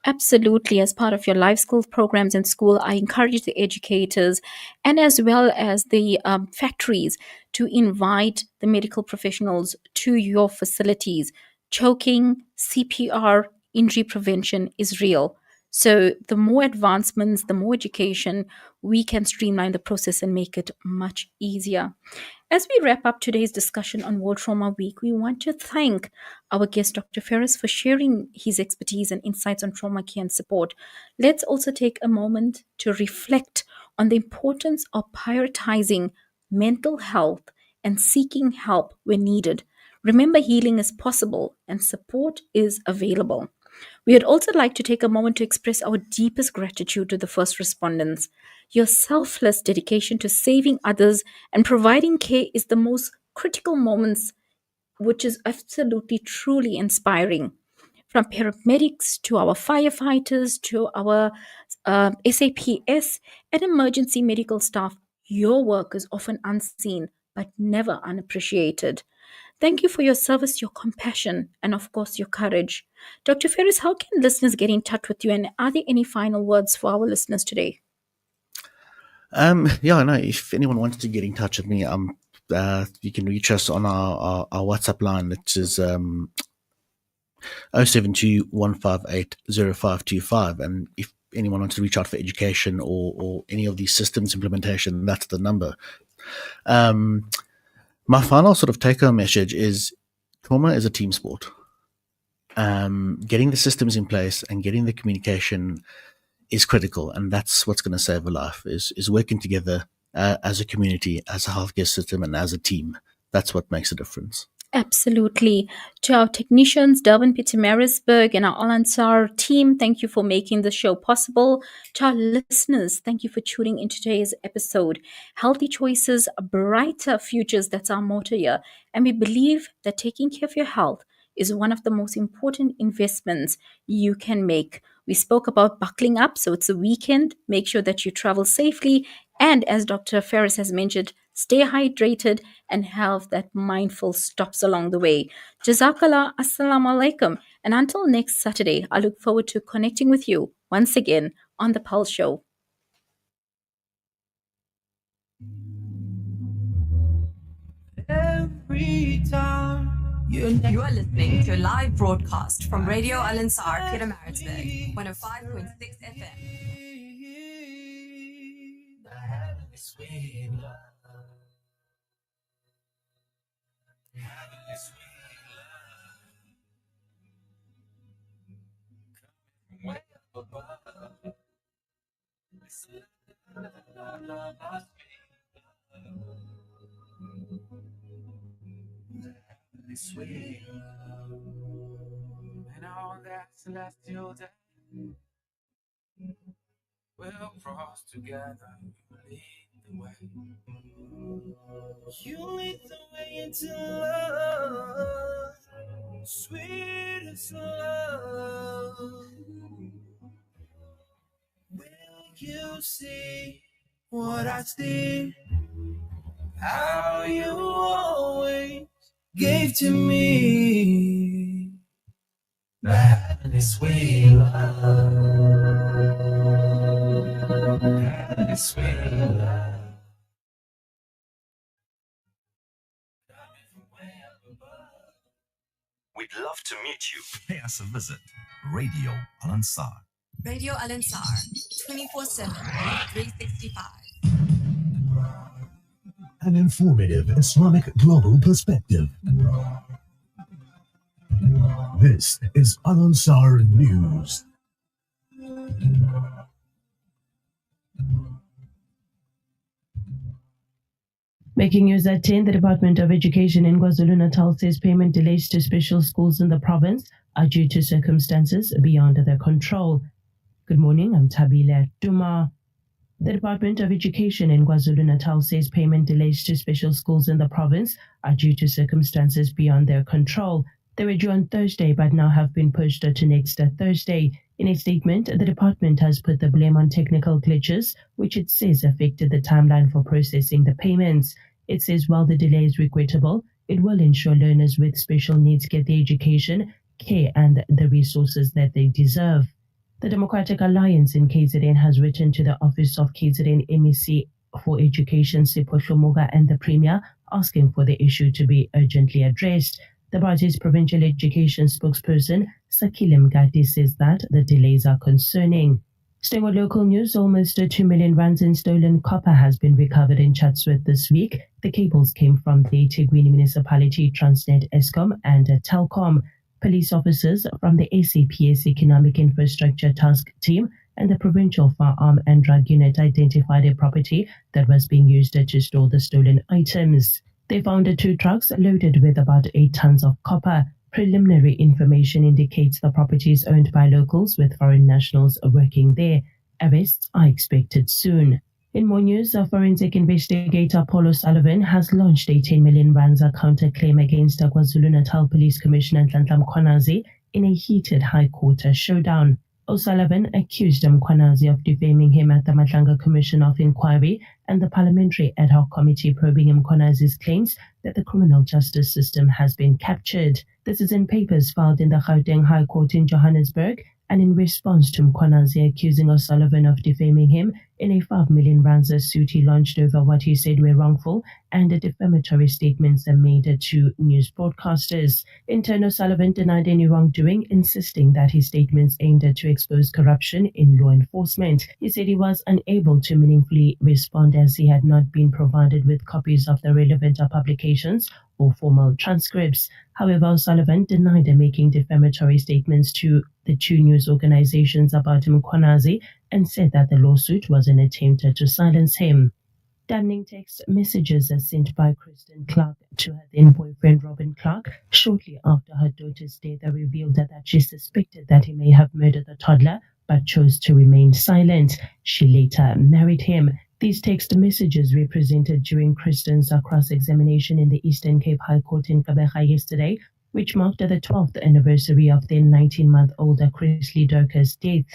Absolutely. As part of your life skills programs in school, I encourage the educators and as well as the factories to invite the medical professionals to your facilities. Choking, CPR, injury prevention is real. So the more advancements, the more education, we can streamline the process and make it much easier. As we wrap up today's discussion on World Trauma Week, we want to thank our guest, Dr. Ferris, for sharing his expertise and insights on trauma care and support. Let's also take a moment to reflect on the importance of prioritizing mental health and seeking help when needed. Remember, healing is possible and support is available. We would also like to take a moment to express our deepest gratitude to the first respondents. Your selfless dedication to saving others and providing care is the most critical moments, which is absolutely truly inspiring. From paramedics to our firefighters to our SAPS and emergency medical staff, your work is often unseen but never unappreciated. Thank you for your service, your compassion, and of course, your courage. Dr. Ferris, how can listeners get in touch with you? And are there any final words for our listeners today? Yeah, no, if anyone wants to get in touch with me, you can reach us on our WhatsApp line, which is 072-158-0525. And if anyone wants to reach out for education or any of these systems implementation, that's the number. My final sort of take-home message is trauma is a team sport. Getting the systems in place and getting the communication is critical, and that's what's going to save a life, is working together as a community, as a healthcare system, and as a team. That's what makes a difference. Absolutely. To our technicians, Durban Pietermaritzburg, and our Al Ansar team, thank you for making the show possible. To our listeners, thank you for tuning into today's episode. Healthy choices, brighter futures, that's our motto here. And we believe that taking care of your health is one of the most important investments you can make. We spoke about buckling up, so it's a weekend. Make sure that you travel safely. And as Dr. Ferris has mentioned, stay hydrated and have that mindful stops along the way. Jazakallah, assalamu alaikum. And until next Saturday, I look forward to connecting with you once again on The Pulse Show. Every time you are listening to a live broadcast from Radio Al Ansar, Pietermaritzburg, 105.6 FM. Sweet love. Heavenly sweet love. Way up above. This love must be heavenly sweet love. And on that celestial day, we'll cross together. Lead the way. You lead the way into love, sweetest love. Will you see what I see? How you always gave to me. That is sweet love. That is sweet love. We'd love to meet you. Pay us a visit. Radio Al Ansar. Radio Al Ansar, 24/7, 365. An informative Islamic global perspective. This is Al Ansar News. Making news at 10, the Department of Education in KwaZulu-Natal says payment delays to special schools in the province are due to circumstances beyond their control. Good morning, I'm Tabile Duma. The Department of Education in KwaZulu-Natal says payment delays to special schools in the province are due to circumstances beyond their control. They were due on Thursday but now have been pushed to next Thursday. In a statement, the department has put the blame on technical glitches, which it says affected the timeline for processing the payments. It says while the delay is regrettable, it will ensure learners with special needs get the education, care and the resources that they deserve. The Democratic Alliance in KZN has written to the Office of KZN MEC for Education, Sipho Shlomoga, and the Premier, asking for the issue to be urgently addressed. The party's provincial education spokesperson, Sakile Mgadi, says that the delays are concerning. Staying with local news, almost 2 million rands in stolen copper has been recovered in Chatsworth this week. The cables came from the eThekwini municipality, Transnet, Eskom, and Telkom. Police officers from the ACPS Economic Infrastructure Task Team and the Provincial Firearm and Drug Unit identified a property that was being used to store the stolen items. They found 2 trucks loaded with about 8 tons of copper. Preliminary information indicates the property is owned by locals with foreign nationals working there. Arrests are expected soon. In more news, a forensic investigator, Paul O'Sullivan, has launched a 10 million rands counterclaim against KwaZulu-Natal Police Commissioner Nhlanhla Mkhwanazi in a heated High Court showdown. O'Sullivan accused Mkhwanazi of defaming him at the Matlanga Commission of Inquiry and the Parliamentary Ad Hoc Committee probing Mkhwanazi's claims that the criminal justice system has been captured. This is in papers filed in the Gauteng High Court in Johannesburg, and in response to Mkhwanazi accusing O'Sullivan of defaming him in a 5 million rands suit he launched over what he said were wrongful and defamatory statements made to news broadcasters. In turn, O'Sullivan denied any wrongdoing, insisting that his statements aimed to expose corruption in law enforcement. He said he was unable to meaningfully respond as he had not been provided with copies of the relevant publications or formal transcripts. However, O'Sullivan denied making defamatory statements to the 2 news organizations about Mkhwanazi and said that the lawsuit was an attempt to silence him. Damning text messages sent by Kristen Clark to her then-boyfriend Robin Clark shortly after her daughter's death revealed that she suspected that he may have murdered the toddler but chose to remain silent. She later married him. These text messages were presented during Kristen's cross-examination in the Eastern Cape High Court in Gqeberha yesterday, which marked the 12th anniversary of their 19-month-old Chrisley Durker's death.